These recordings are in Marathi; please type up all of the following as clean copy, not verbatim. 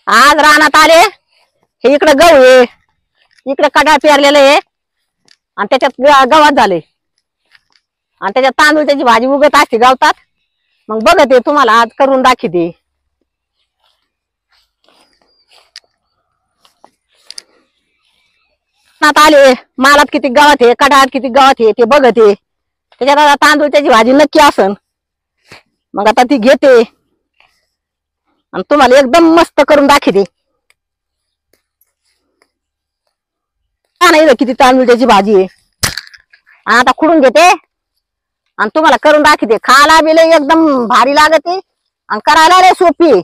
आज रानात आले, हे इकडे गहू आहे, इकडे कडाळ पेरलेलं आहे आणि त्याच्यात गवत झाले आणि त्याच्यात तांदूळ त्याची भाजी उगत असते गावतात. मग बघते तुम्हाला आज करून दाखवते. आले मालात किती गवत आहे, कडाळात किती गवत आहे ते बघते. त्याच्यात आता तांदूळ त्याची भाजी नक्की असन. मग आता ती घेते आणि तुम्हाला एकदम मस्त करून दाखवते. नाही किती तांदूळ त्याची भाजी आहे. आणि आता खुडून घेते आणि तुम्हाला करून दाखवते. खायला बिले एकदम भारी लागते आणि करायला रे सोपी आहे.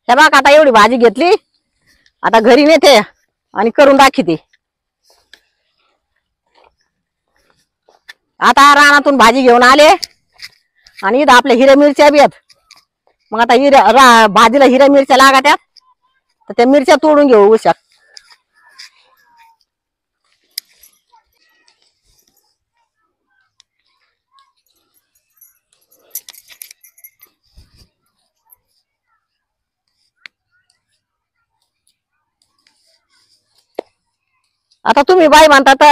हे बघ आता एवढी भाजी घेतली, आता घरी नेते आणि करून दाखवते. आता रानातून भाजी घेऊन आले आणि इथं आपल्या हिरव्या मिरच्या बी आहेत. मग आता भाजीला हिरव्या मिरच्या लागत्यात, तर त्या मिरच्या तोडून घेऊ उशात. आता तुम्ही बाई म्हणतात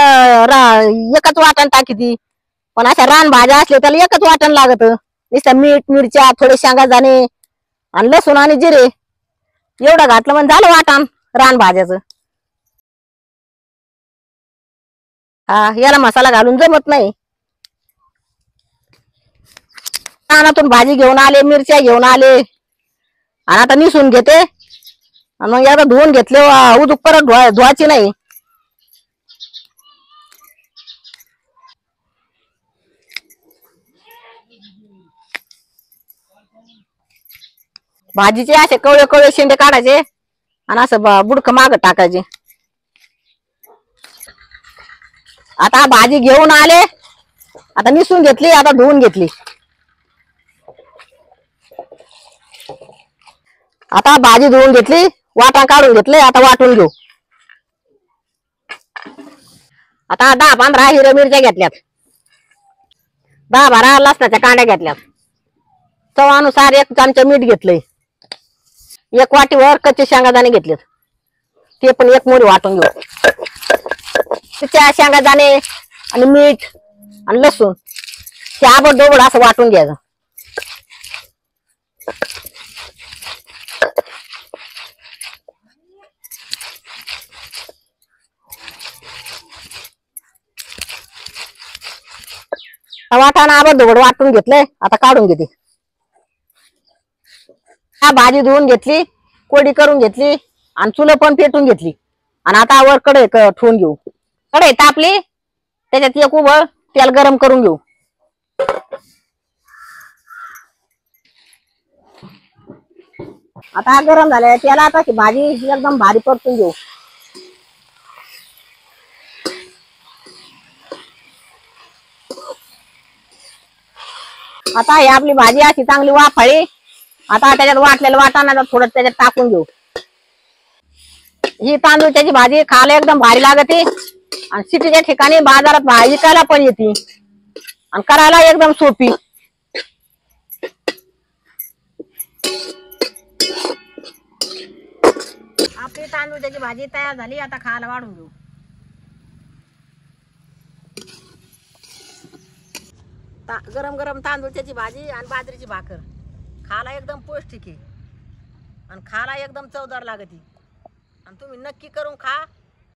एकच वाटण टाकी ती, पण अशा रान भाज्या असले त्याला एकच वाटण लागत. नुसतं मीठ, मिरच्या, थोडे शेंगा दाणे आणि लसूण आणि जिरे एवढं घातलं म्हणजे झालं वाटण रान भाज्याचं. हा, याला मसाला घालून जमत नाही. रानातून भाजी घेऊन आले, मिरच्या घेऊन आले आणि आता निसून घेते आणि मग एकदा धुवून घेतले उदूक परत धुवायची नाही. भाजीचे असे कवळे कवळे शेंडे काढायचे आणि असं बुडक माग टाकायचे. आता भाजी घेऊन आले, आता निसून घेतली, आता धुवून घेतली. आता भाजी धुवून घेतली, वाटा काढून घेतले, आता वाटून घेऊ. आता 10-15 हिरव्या मिरच्या घेतल्यात, 10-12 लसणाच्या कांड्या घेतल्यात, चवानुसार 1 चमचा मीठ घेतलंय, 1 वाटीवर कच्चे शेंगादाणे घेतलेत, ते पण 1 मोडी वाटून घेऊ. त्या शेंगादाणे आणि मीठ आणि लसूण हे आबडधोबड असं वाटून घ्यायचं. वाटाणा आबडधोबड वाटून घेतलंय, आता काढून घेते. भाजी धुवून घेतली, कोरडी करून घेतली आणि चुलं पण पेटून घेतली आणि आता वर कढई ठेवून घेऊ. कढई तापली, त्याच्यात 1 उभं तेल गरम करून घेऊ. आता गरम झालंय त्याला, आता भाजी एकदम भारी परतून घेऊ. आता ही आपली भाजी अशी चांगली वाफाळी. आता त्याच्यात वाटलेलं वाटाणा थोडं त्याच्यात टाकून घेऊ. ही तांदूळची भाजी खायला एकदम भारी लागते आणि सिटीच्या ठिकाणी बाजारात भाजी विकायला पण येते आणि करायला एकदम सोपी. आपली तांदूळची भाजी तयार झाली, आता खायला वाढून घेऊ. गरम गरम तांदूळची भाजी आणि बाजरीची भाकर खायला एकदम पौष्टिक आहे आणि खायला एकदम चवदार लागते आणि तुम्ही नक्की करून खा.